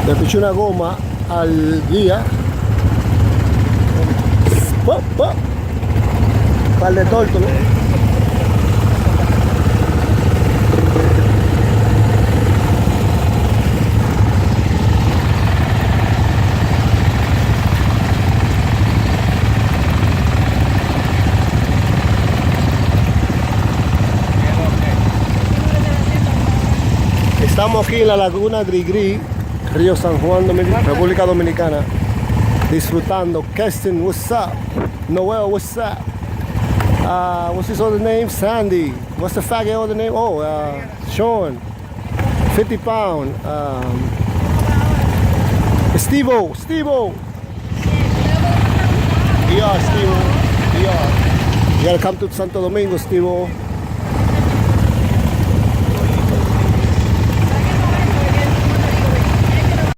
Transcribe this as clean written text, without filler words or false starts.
Le piché una goma al guía. ¡Pop, pop! Par de tórtolos. Estamos aquí en la Laguna Grigri, Río San Juan, República Dominicana, disfrutando. Keston, what's up? Noel, what's up? What's his other name? Sandy. What's the faggot other name? Oh, Sean. 50 pound. Steve-O. Steve-O. Yeah, Steve-O. Yeah. You gotta come to Santo Domingo, Steve-O.